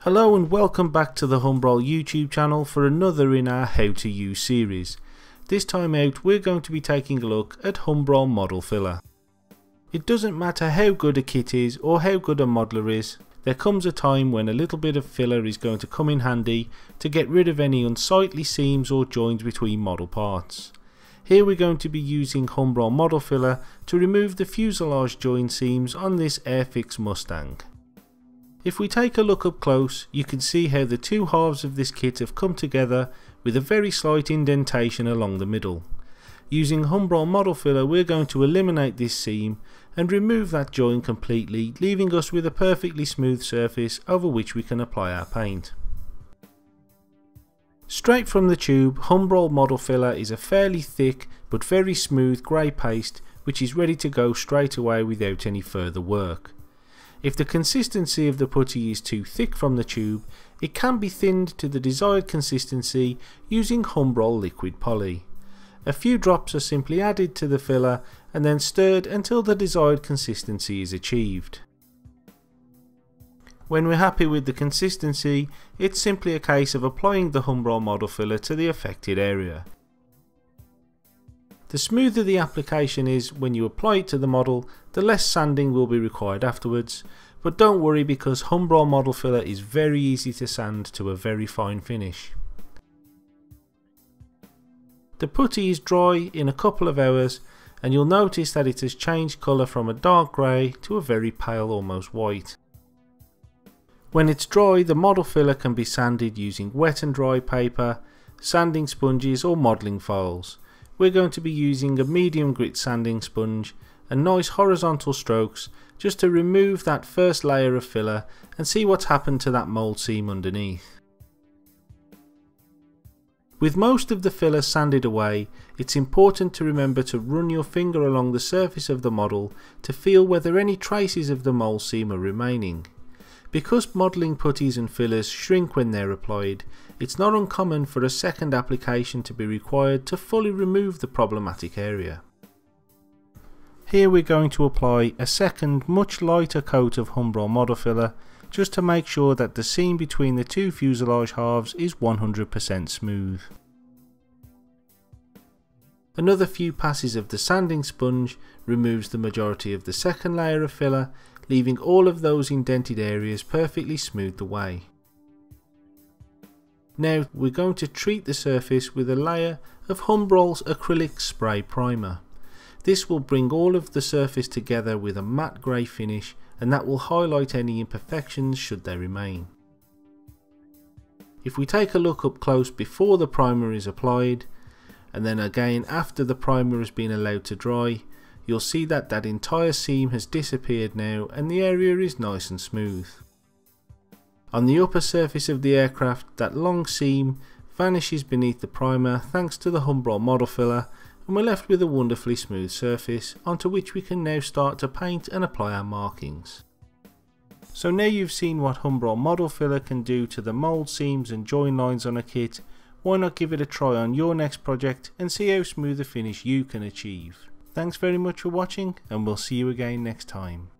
Hello and welcome back to the Humbrol YouTube channel for another in our How to Use series. This time out we're going to be taking a look at Humbrol model filler. It doesn't matter how good a kit is or how good a modeler is, there comes a time when a little bit of filler is going to come in handy to get rid of any unsightly seams or joins between model parts. Here we're going to be using Humbrol model filler to remove the fuselage join seams on this Airfix Mustang. If we take a look up close, you can see how the two halves of this kit have come together with a very slight indentation along the middle. Using Humbrol model filler we're going to eliminate this seam and remove that join completely, leaving us with a perfectly smooth surface over which we can apply our paint. Straight from the tube, Humbrol model filler is a fairly thick but very smooth grey paste which is ready to go straight away without any further work. If the consistency of the putty is too thick from the tube, it can be thinned to the desired consistency using Humbrol liquid poly. A few drops are simply added to the filler and then stirred until the desired consistency is achieved. When we're happy with the consistency, it's simply a case of applying the Humbrol model filler to the affected area. The smoother the application is when you apply it to the model, the less sanding will be required afterwards, but don't worry because Humbrol model filler is very easy to sand to a very fine finish. The putty is dry in a couple of hours and you'll notice that it has changed colour from a dark grey to a very pale almost white. When it's dry, the model filler can be sanded using wet and dry paper, sanding sponges or modelling files. We're going to be using a medium grit sanding sponge and nice horizontal strokes just to remove that first layer of filler and see what's happened to that mould seam underneath. With most of the filler sanded away, it's important to remember to run your finger along the surface of the model to feel whether any traces of the mould seam are remaining. Because modelling putties and fillers shrink when they're applied, it's not uncommon for a second application to be required to fully remove the problematic area. Here we're going to apply a second much lighter coat of Humbrol model filler just to make sure that the seam between the two fuselage halves is 100% smooth. Another few passes of the sanding sponge removes the majority of the second layer of filler, leaving all of those indented areas perfectly smoothed away. Now we're going to treat the surface with a layer of Humbrol's acrylic spray primer. This will bring all of the surface together with a matte grey finish and that will highlight any imperfections should they remain. If we take a look up close before the primer is applied and then again after the primer has been allowed to dry, you'll see that that entire seam has disappeared now and the area is nice and smooth. On the upper surface of the aircraft, that long seam vanishes beneath the primer thanks to the Humbrol model filler and we're left with a wonderfully smooth surface onto which we can now start to paint and apply our markings. So now you've seen what Humbrol model filler can do to the mould seams and join lines on a kit, why not give it a try on your next project and see how smooth a finish you can achieve. Thanks very much for watching and we'll see you again next time.